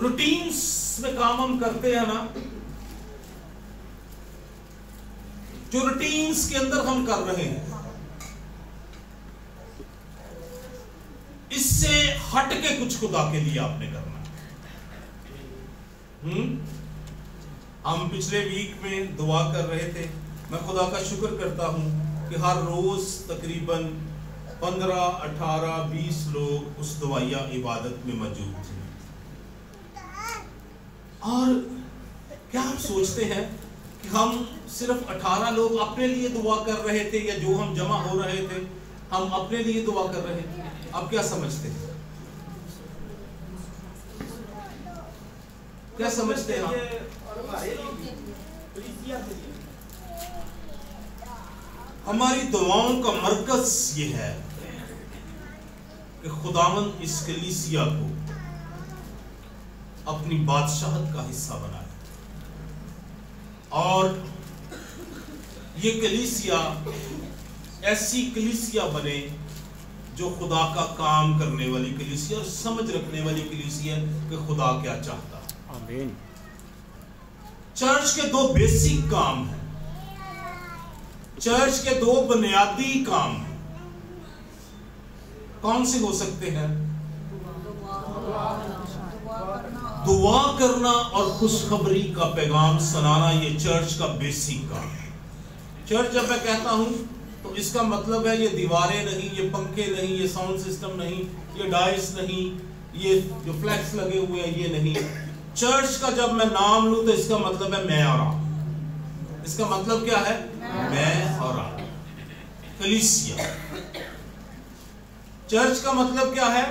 Routines में काम हम करते हैं ना, जो रूटीन्स के अंदर हम कर रहे हैं, इससे हट के कुछ खुदा के लिए आपने करना। हम पिछले वीक में दुआ कर रहे थे। मैं खुदा का शुक्र करता हूं कि हर रोज तकरीबन 15, 18, 20 लोग उस दुआया इबादत में मौजूद थे। और क्या आप सोचते हैं कि हम सिर्फ 18 लोग अपने लिए दुआ कर रहे थे, या जो हम जमा हो रहे थे हम अपने लिए दुआ कर रहे थे? आप क्या समझते हैं? क्या समझते हैं आप? हमारी दुआओं का मरकज ये है कि खुदावंद इस कलीसिया को अपनी बादशाहत का हिस्सा बनाए, और ये कलीसिया ऐसी कलीसिया बने जो खुदा का काम करने वाली कलीसिया और समझ रखने वाली कलीसिया कि खुदा क्या चाहता है। आमीन। चर्च के दो बेसिक काम हैं, चर्च के दो बुनियादी काम हैं। कौन से हो सकते हैं? दुआ करना और खुशखबरी का पैगाम सुनाना, ये चर्च का बेसिक काम है। चर्च जब मैं कहता हूं तो इसका मतलब है ये दीवारें नहीं, ये पंखे नहीं, ये साउंड सिस्टम नहीं, ये डाइस नहीं, ये जो फ्लैक्स लगे हुए हैं ये नहीं। चर्च का जब मैं नाम लूं तो इसका मतलब है मैं और आप। इसका मतलब क्या है? मैं और आप, कलीसिया। चर्च का मतलब क्या है?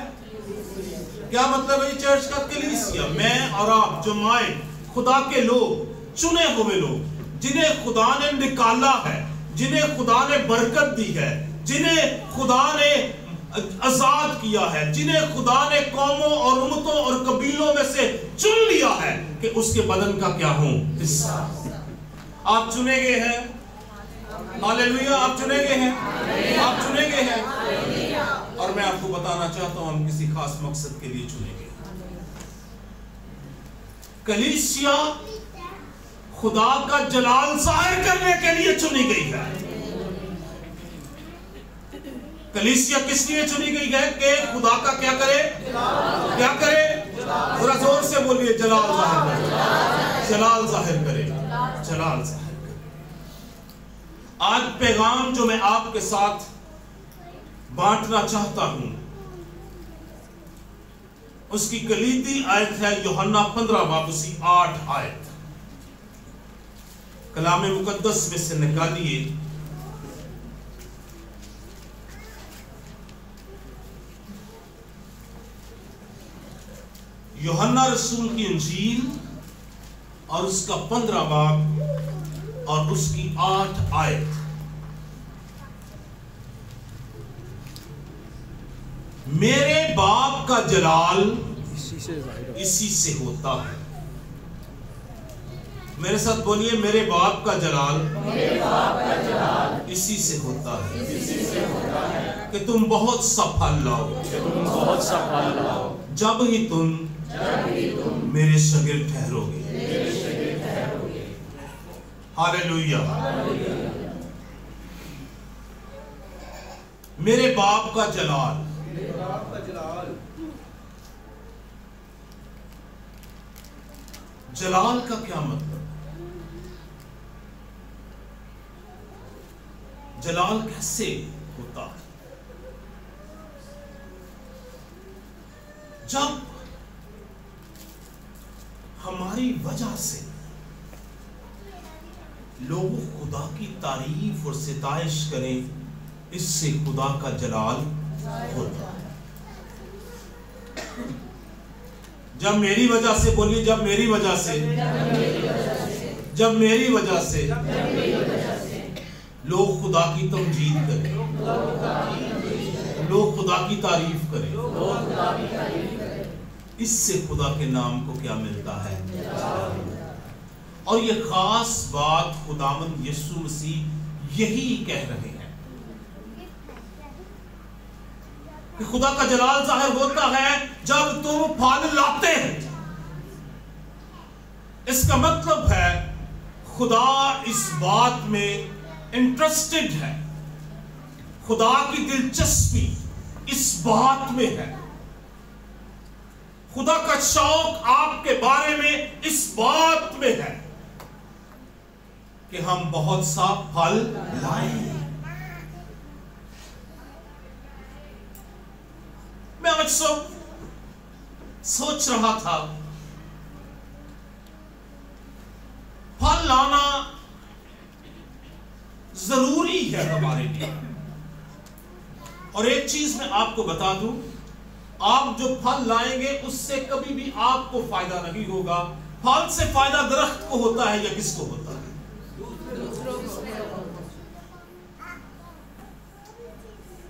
क्या मतलब है चर्च का? कलीसिया, मैं और आप, जमाए, खुदा के लोग, चुने हुए लोग, जिन्हें खुदा ने निकाला है, जिन्हें खुदा ने बरकत दी है, जिन्हें खुदा ने आजाद किया है, जिन्हें खुदा ने कौमों और उम्मतों और कबीलों में से चुन लिया है कि उसके बदन का क्या हो हिस्सा। आप चुने गए हैं। हालेलुया, आप चुने गए हैं, आप चुने गए हैं। और मैं आपको बताना चाहता हूं हम किसी खास मकसद के लिए चुने गए। कलीसिया खुदा का जलाल जाहिर करने के लिए चुनी गई है। कलीसिया किस लिए चुनी गई है? कि खुदा का क्या करे? क्या करे? थोड़ा जोर से बोलिए, जलाल जाहिर करे, जलाल जाहिर करे, जलाल जाहिर करे। आज पैगाम जो मैं आपके साथ बांटना चाहता हूं उसकी कलीदी आयत है यूहन्ना 15 बाब उसी 8 आयत। कलाम मुकद्दस में से निकालिए यूहन्ना रसूल की इंजील और उसका 15 बाब और उसकी 8 आयत। मेरे बाप का जलाल इसी से होता है। मेरे साथ बोलिए, मेरे बाप का जलाल इसी से होता है कि तुम बहुत सा फल लाओ, जब ही तुम मेरे शागिर्द ठहरोगे। हालेलुया। मेरे बाप का जलाल, जलाल का क्या मतलब? जलाल कैसे होता है? जब हमारी वजह से लोग खुदा की तारीफ और सिताइश करें, इससे खुदा का जलाल होता है। जब मेरी वजह से, बोलिए, जब मेरी वजह से, जब मेरी वजह से लोग खुदा की तमजीद करें, लोग खुदा की तारीफ करें, इससे खुदा के नाम को क्या मिलता है? और ये खास बात खुदावंद यीशु मसीह यही कह रहे हैं कि खुदा का जलाल जाहिर होता है जब तुम फल लाते हैं। इसका मतलब है खुदा इस बात में इंटरेस्टेड है, खुदा की दिलचस्पी इस बात में है, खुदा का शौक आपके बारे में इस बात में है कि हम बहुत सा फल लाएं। मैं आज सब सोच रहा था, फल लाना जरूरी है हमारे लिए। और एक चीज मैं आपको बता दूं, आप जो फल लाएंगे उससे कभी भी आपको फायदा नहीं होगा। फल से फायदा दरख्त को होता है या किसको होता है?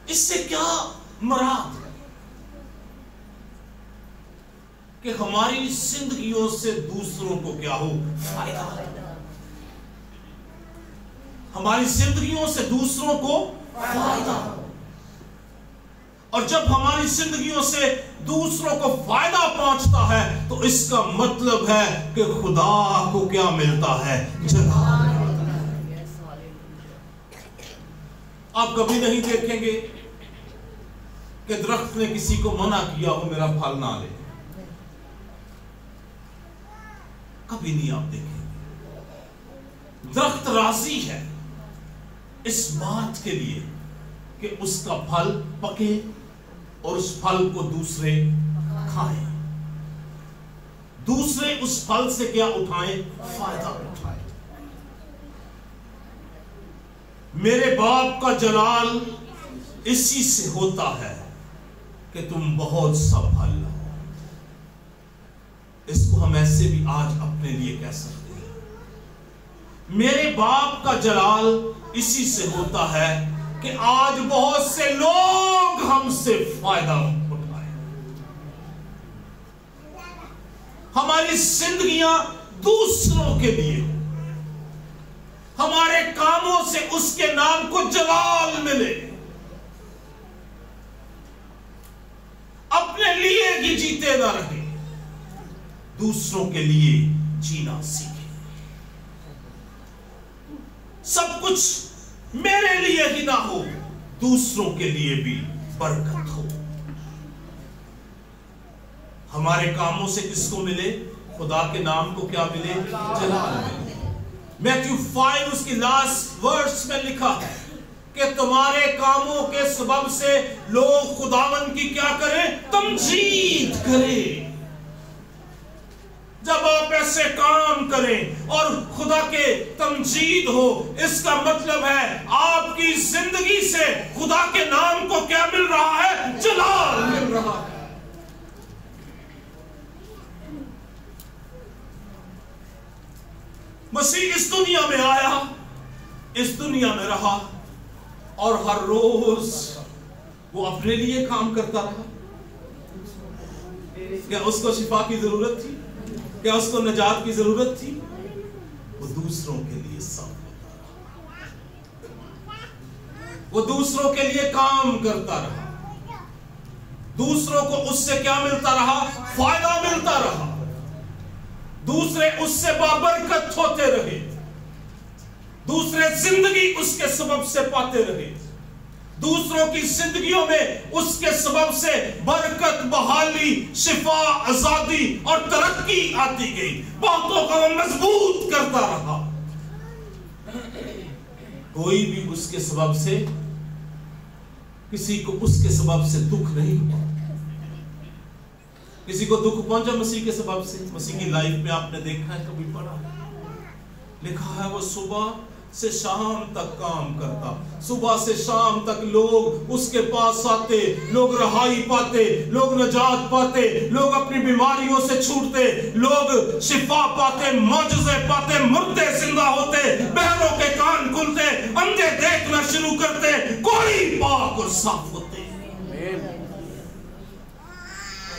इससे क्या मुराद है कि हमारी जिंदगियों से दूसरों को क्या हो फायदा, हमारी जिंदगियों से दूसरों को फायदा। और जब हमारी जिंदगियों से दूसरों को फायदा पहुंचता है तो इसका मतलब है कि खुदा को क्या मिलता है? जलाल। आप कभी नहीं देखेंगे कि दरख्त ने किसी को मना किया हो मेरा फल ना ले, कभी नहीं आप देखेंगे। दरख्त राजी है इस बात के लिए कि उसका फल पके और उस फल को दूसरे खाएं, दूसरे उस फल से क्या उठाएं? फायदा उठाएं। मेरे बाप का जलाल इसी से होता है कि तुम बहुत सा फल लाओ। इसको हम ऐसे भी आज अपने लिए कह सकते हैं, मेरे बाप का जलाल इसी से होता है कि आज बहुत से लोग हमसे फायदा उठाए, हमारी जिंदगियां दूसरों के लिए, हमारे कामों से उसके नाम को जलाल मिले, अपने लिए ही जीते ना रहे, दूसरों के लिए जीना सीखे। सब कुछ मेरे लिए ही ना हो, दूसरों के लिए भी बरकत हो। हमारे कामों से किसको मिले? खुदा के नाम को क्या मिले? जलाल मिले। मैथ्यू 5 उसकी लास्ट वर्स में लिखा है कि तुम्हारे कामों के सबब से लोग खुदावन की क्या करें? तमजीद करें। जब आप ऐसे काम करें और खुदा के तमजीद हो, इसका मतलब है आपकी जिंदगी से खुदा के नाम को क्या मिल रहा है? जलाल मिल रहा है। मसीह इस दुनिया में आया, इस दुनिया में रहा और हर रोज वो अपने लिए काम करता रहा। क्या उसको शिफा की जरूरत थी? क्या उसको निजात की जरूरत थी? वो दूसरों के लिए सब होता रहा, वो दूसरों के लिए काम करता रहा, दूसरों को उससे क्या मिलता रहा? फायदा मिलता रहा, दूसरे उससे बाबरकत होते रहे, दूसरे जिंदगी उसके सबब से पाते रहे, दूसरों की जिंदगियों में उसके सबब से बरकत, बहाली, शिफा, आजादी और तरक्की आती गई। बातों को मजबूत करता रहा। कोई भी उसके सबब से, किसी को उसके सबब से दुख नहीं हुआ। किसी को दुख पहुंचा मसीह के सबब से? मसीह की लाइफ में आपने देखा है, कभी पढ़ा है? लिखा है वो सुबह से शाम तक काम करता, सुबह से शाम तक लोग उसके पास आते, लोग रहाई पाते, लोग नजात पाते, लोग अपनी बीमारियों से छूटते, लोग शिफा पाते, मौजज़े पाते, मुर्दे जिंदा होते, बहरों के कान खुलते, अंधे देखना शुरू करते, कोई पाक और साफ होते।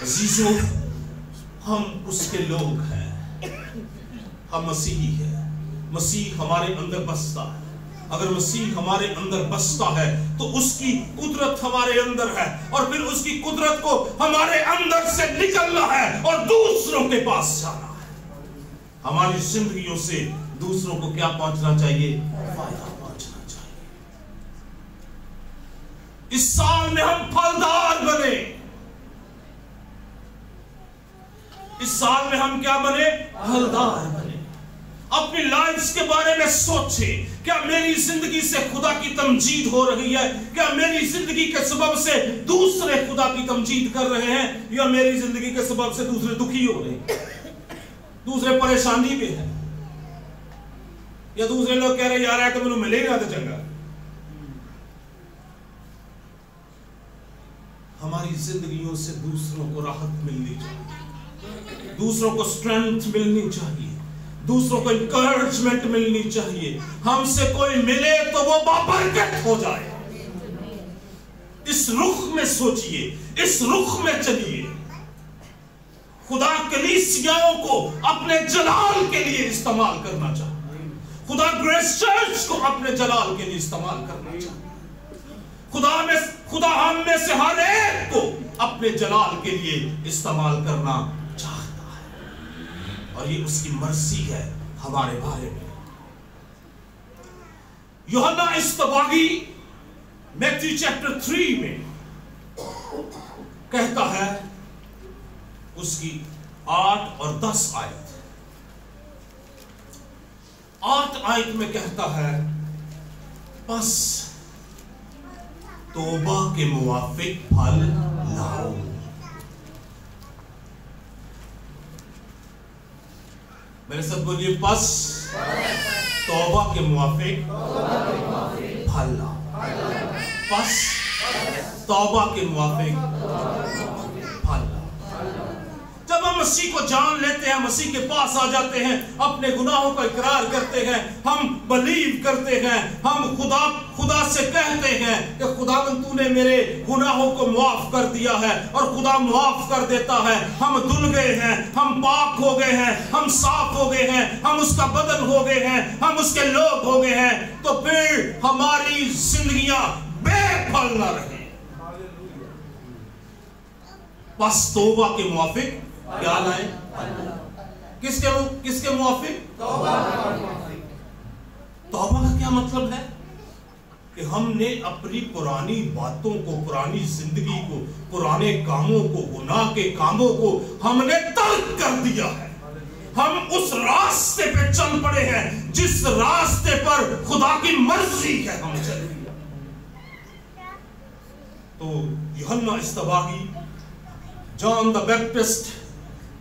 अजीजों, हम उसके लोग हैं, हम मसीही हैं। मसीह हमारे अंदर बसता है। अगर मसीह हमारे अंदर बसता है तो उसकी कुदरत हमारे अंदर है, और फिर उसकी कुदरत को हमारे अंदर से निकलना है और दूसरों के पास जाना है। हमारी जिंदगियों से दूसरों को क्या पहुंचना चाहिए? फायदा पहुंचना चाहिए। इस साल में हम फलदार बने। इस साल में हम क्या बने? फलदार बने। अपनी लाइफ के बारे में सोचे, क्या मेरी जिंदगी से खुदा की तमजीद हो रही है? क्या मेरी जिंदगी के सबब से दूसरे खुदा की तमजीद कर रहे हैं, या मेरी जिंदगी के सबब से दूसरे दुखी हो रहे हैं, दूसरे परेशानी में है, या दूसरे लोग कह रहे यार है तो मैंने मिलेगा तो चंगा। हमारी जिंदगियों से दूसरों को राहत मिलनी चाहिए, दूसरों को स्ट्रेंथ मिलनी चाहिए, दूसरों को इंकरेजमेंट मिलनी चाहिए। हमसे कोई मिले तो वो बाबरकत हो जाए। इस रुख में सोचिए, इस रुख में चलिए। खुदा कलीसियाओं को अपने जलाल के लिए इस्तेमाल करना चाहता है। खुदा ग्रेस चर्च को अपने जलाल के लिए इस्तेमाल करना चाहता है। खुदा हम में से हर एक को अपने जलाल के लिए इस्तेमाल करना चाहता है, और ये उसकी मर्जी है हमारे बारे में। यूहन्ना इस्तबागी मैथ्यू चैप्टर 3 में कहता है, उसकी 8 और 10 आयत, 8 आयत में कहता है, बस तौबा के मुवाफिक फल लाओ। मेरे साथ बोलिए, बस तौबा के मुवाफिक फल लाओ। बस तौबा के मुवाफिक फल लाओ। जब हम मसीह को जान लेते हैं, मसीह के पास आ जाते हैं, अपने गुनाहों का इकरार करते हैं, हम बिलीव करते हैं, हम खुदा से कहते हैं कि खुदावंद तूने मेरे गुनाहों को माफ कर दिया है, और खुदा माफ कर देता है। हम धुल गए हैं, हम पाक हो गए हैं, हम साफ हो गए हैं, हम उसका बदन हो गए हैं, हम उसके लोग हो गए हैं, तो फिर हमारी जिंदगियां बेफल न रहे। बस तौबा के मुवाफिक क्या लाए? किसके मुवाफिक? तौबा का क्या मतलब है? कि हमने अपनी पुरानी बातों को, पुरानी जिंदगी को, पुराने कामों को, गुनाह के कामों को हमने तर्क कर दिया है। हम उस रास्ते पे चल पड़े हैं जिस रास्ते पर खुदा की मर्जी है हम चल। तो यूहन्ना इस्तबागी, जॉन द बैप्टिस्ट,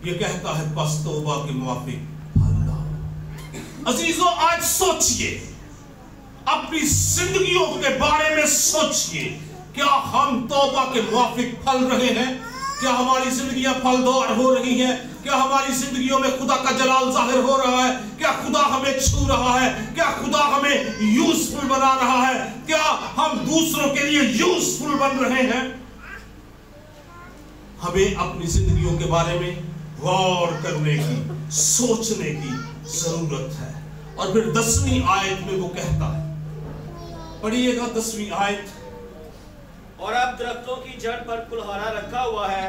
ये कहता है बस तौबा के मुवाफिक फल लाओ। अजीजों, आज सोचिए, अपनी जिंदगियों के बारे में सोचिए, क्या हम तौबा के मुवाफिक फल रहे हैं? क्या हमारी जिंदगियां फलदार हो रही हैं? क्या हमारी जिंदगियों में खुदा का जलाल जाहिर हो रहा है? क्या खुदा हमें छू रहा है? क्या खुदा हमें यूजफुल बना रहा है? क्या हम दूसरों के लिए यूजफुल बन रहे हैं? हमें अपनी जिंदगियों के बारे में गौर करने की, सोचने की जरूरत है। और फिर 10वीं आयत में वो कहता है, पढ़िएगा 10वीं आयत, और अब दरख्तों की जड़ पर कुल्हाड़ा रखा हुआ है,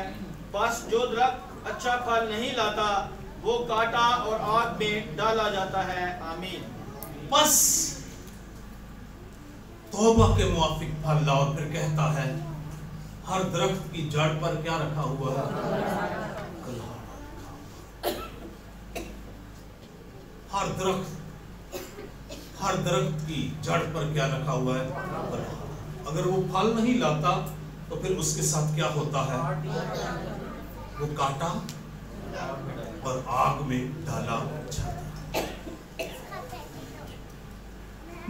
बस जो दरख्त अच्छा फल नहीं लाता वो काटा और आग में डाला जाता है। आमीन। बस तौबा के मुवाफिक फल लाओ। और फिर कहता है, हर दरख्त की जड़ पर क्या रखा हुआ है? हर दरख्त की जड़ पर क्या रखा हुआ है? अगर वो फल नहीं लाता तो फिर उसके साथ क्या होता है? वो काटा और आग में डाला जाता है।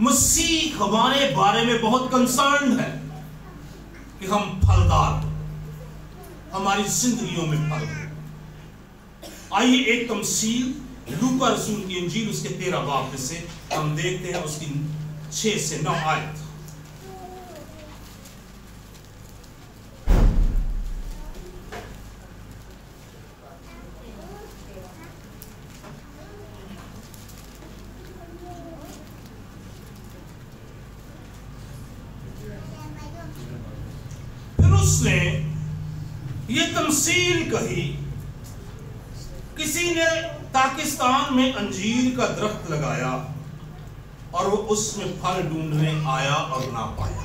मसीह हमारे बारे में बहुत कंसर्न है कि हम फलदार, हमारी जिंदगियों में फल। आइए एक तमसील लूका रसूल की इंजील उसके 13 बाब में से हम देखते हैं, उसकी 6 से 9 आयत। फिर उसने ये तमसील कही कि किसी ने पाकिस्तान में अंजीर का दरख्त लगाया और वो उसमें फल ढूंढने आया और ना पाया।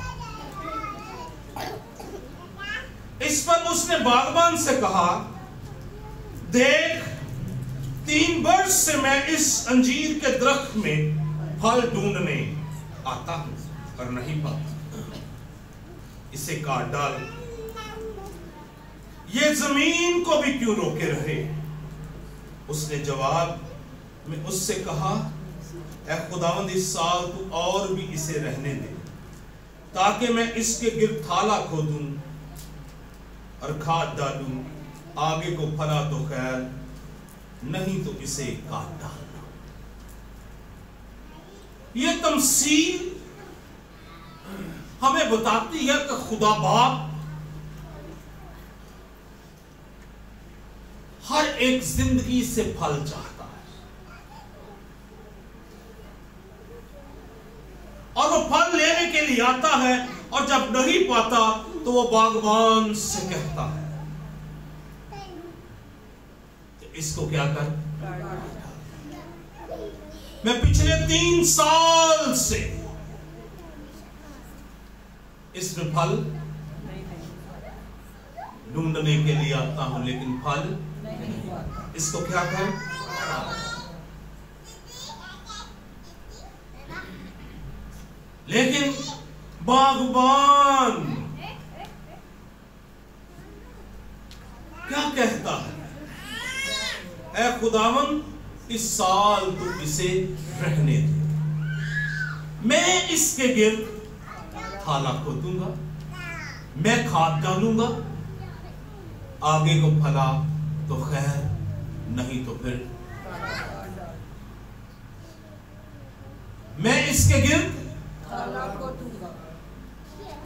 इस पर उसने बागबान से कहा, देख 3 वर्ष से मैं इस अंजीर के दरख्त में फल ढूंढने आता हूं और नहीं पाता, इसे काट डाल। ये जमीन को भी क्यों रोके रहे? उसने जवाब में उससे कहा, ऐ खुदावंद इस साल तू और भी इसे रहने दे, ताकि मैं इसके गिर्द थाला खोदूं और खाद डालूं, आगे को फला तो खैर, नहीं तो इसे काट डालना। ये तमसील हमें बताती है कि खुदा बाप हर एक जिंदगी से फल चाहता है और वो फल लेने के लिए आता है, और जब नहीं पाता तो वो बागबान से कहता है इसको क्या कर। मैं पिछले 3 साल से इसमें फल ढूंढने के लिए आता हूं, लेकिन फल इसको क्या कर। लेकिन बागबान क्या कहता है, ऐ खुदावन इस साल तू इसे रहने दे, मैं इसके गिर्द थाला खोदूंगा, मैं खाद डालूंगा, आगे को फला तो खैर, नहीं तो फिर मैं इसके गिर्द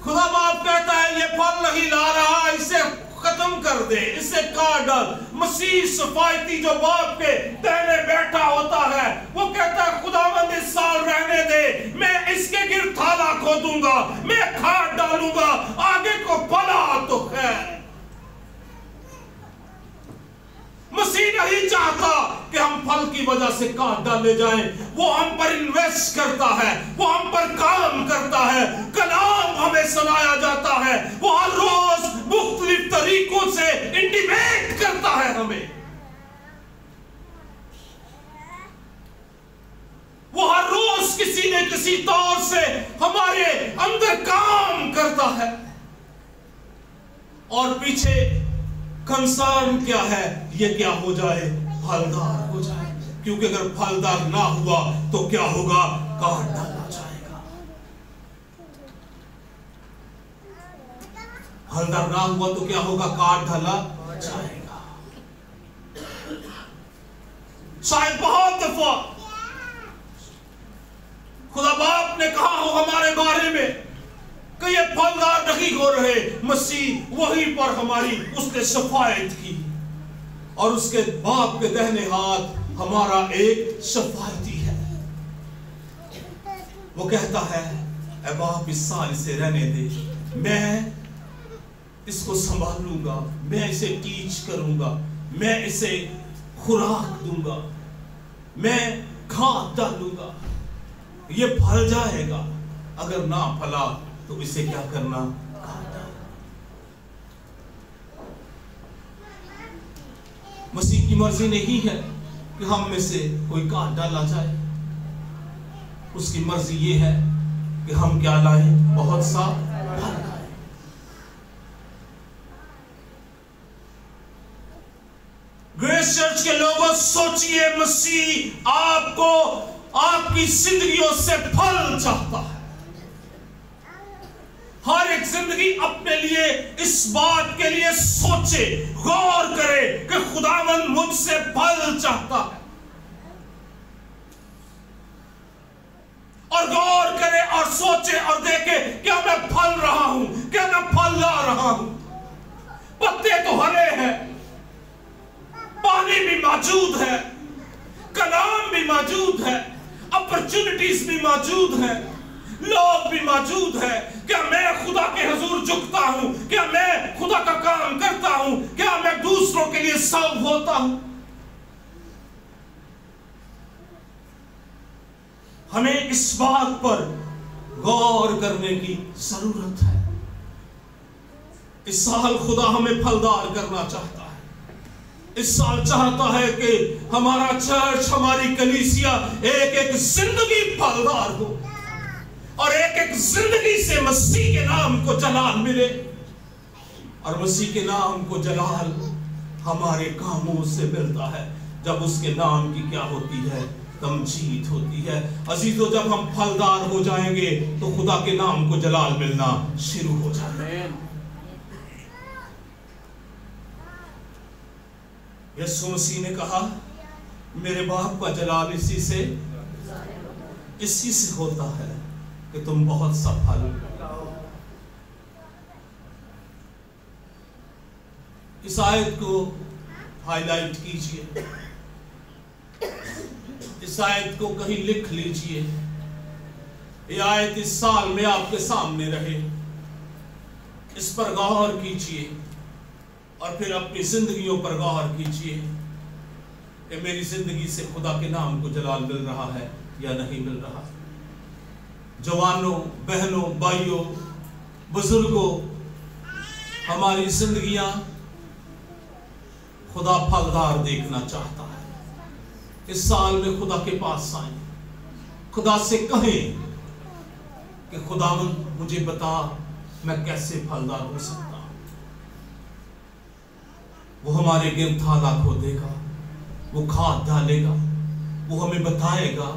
खुदा बाप कहता है ये फल नहीं ला रहा, इसे खत्म कर दे, इसे काट डाल। मसीह सफायती जो बाप के दाहिने बैठा होता है, वो कहता है खुदावंद इस साल रहने दे, मैं इसके गिर्द थाला खोदूंगा, मैं खाद डालूंगा, आगे को फला तो खैर। मसीह नहीं चाहता कि हम फल की वजह से काट डाले जाएं, वो हम पर इन्वेस्ट करता है, वो हम पर काम करता है, कलाम हमें सुनाया जाता है, वो हर रोज मुख्तलिफ तरीकों से इंटीमेट करता है हमें, वो हर रोज किसी न किसी तौर से हमारे अंदर काम करता है। और पीछे कंसर्न क्या है, ये क्या हो जाए, फलदार हो जाए, क्योंकि अगर फलदार ना हुआ तो क्या होगा, काट डाला जाएगा। फलदार ना हुआ तो क्या होगा, काट डाला जाएगा। शायद बहुत दफा खुदा बाप ने कहा हो हमारे बारे में कि ये फलदार नहीं हो रहे, मसीह वहीं पर हमारी उसने सफायत की, और उसके बाप के दाहिने हाथ हमारा एक सफायती है। वो कहता है ऐ बाप इस साल इसे रहने दे, मैं इसको संभालूंगा, मैं इसे टीच करूंगा, मैं इसे खुराक दूंगा, मैं खाद डालूंगा, ये फल जाएगा, अगर ना फला तो इसे क्या करना, काटना। मसीह की मर्जी नहीं है कि हम में से कोई काट डाला जाए, उसकी मर्जी ये है कि हम क्या लाएं, बहुत सा फल लाएं। ग्रेस चर्च के लोगों सोचिए, मसीह आपको आपकी जिंदगियों से फल चाहता है। हर एक जिंदगी अपने लिए इस बात के लिए सोचे, गौर करे कि खुदावंद मुझसे फल चाहता है, और गौर करे और सोचे और देखे क्या मैं फल रहा हूं, क्या मैं फल ला रहा हूं। पत्ते तो हरे हैं, पानी भी मौजूद है, कलाम भी मौजूद है, अपॉर्चुनिटीज भी मौजूद है, लोग भी मौजूद है। क्या मैं खुदा के हुजूर झुकता हूं, क्या मैं खुदा का काम करता हूं, क्या मैं दूसरों के लिए सब होता हूं। हमें इस बात पर गौर करने की जरूरत है। इस साल खुदा हमें फलदार करना चाहता है। इस साल चाहता है कि हमारा चर्च, हमारी कलीसिया एक एक जिंदगी फलदार हो और एक एक जिंदगी से मसीह के नाम को जलाल मिले। और मसीह के नाम को जलाल हमारे कामों से मिलता है। जब उसके नाम की क्या होती है? तमजीद होती है। अजीजों, जब हम फलदार हो जाएंगे तो खुदा के नाम को जलाल मिलना शुरू हो जाएगा। यीशु मसीह ने कहा, मेरे बाप का जलाल इसी से होता है कि तुम बहुत सा फल। इस आयत को हाईलाइट कीजिए, इस आयत को कहीं लिख लीजिए। ये आयत इस साल में आपके सामने रहे, इस पर गौर कीजिए और फिर अपनी जिंदगियों पर गौर कीजिए कि मेरी जिंदगी से खुदा के नाम को जलाल मिल रहा है या नहीं मिल रहा। जवानों, बहनों, भाइयों, बुजुर्गों, हमारी जिंदगियां खुदा फलदार देखना चाहता है। इस साल में खुदा के पास आए, खुदा से कहें कि खुदावंद मुझे बता मैं कैसे फलदार हो सकता हूं। वो हमारे गिर्द थाला खोदेगा, वो खाद डालेगा, वो हमें बताएगा,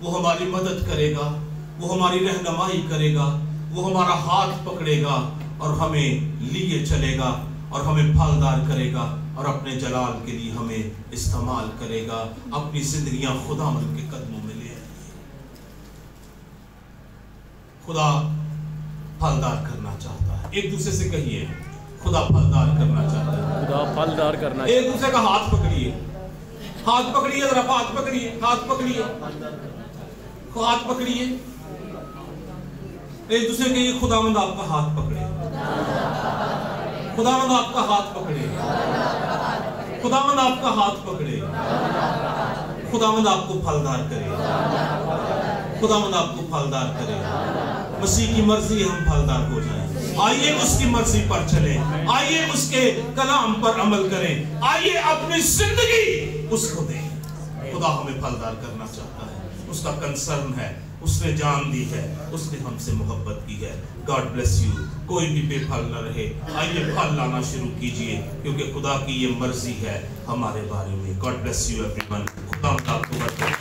वो हमारी मदद करेगा, वो हमारी रहनुमाई करेगा, वो हमारा हाथ पकड़ेगा और हमें लिए चलेगा और हमें फलदार करेगा और अपने जलाल के लिए हमें इस्तेमाल करेगा। अपनी जिंदगियां खुदावंद के कदमों में ले आएगी। खुदा फलदार करना चाहता है। एक दूसरे से कहिए, खुदा फलदार करना चाहता है। खुदा फलदार करना। एक दूसरे का हाथ पकड़िए, हाथ पकड़िए, जरा हाथ पकड़िए, हाथ पकड़िए, हाथ पकड़िए। एक दूसरे के लिए खुदावंद आपका हाथ पकड़े, खुदावंद आपका हाथ पकड़े, खुदावंद आपका हाथ पकड़े, खुदावंद आपको फलदार करे, खुदावंद आपको फलदार करे। मसीह की मर्जी हम फलदार हो जाएं। आइए उसकी मर्जी पर चलें, आइए उसके कलाम पर अमल करें, आइए अपनी जिंदगी उसको दें। खुदा हमें फलदार करना चाहता है, उसका कंसर्न है, उसने जान दी है, उसने हमसे मोहब्बत की है। God bless you. कोई भी बेफल न रहे, आइए फल लाना शुरू कीजिए, क्योंकि खुदा की ये मर्जी है हमारे बारे में। God bless you everyone. खुदा आपको बरकत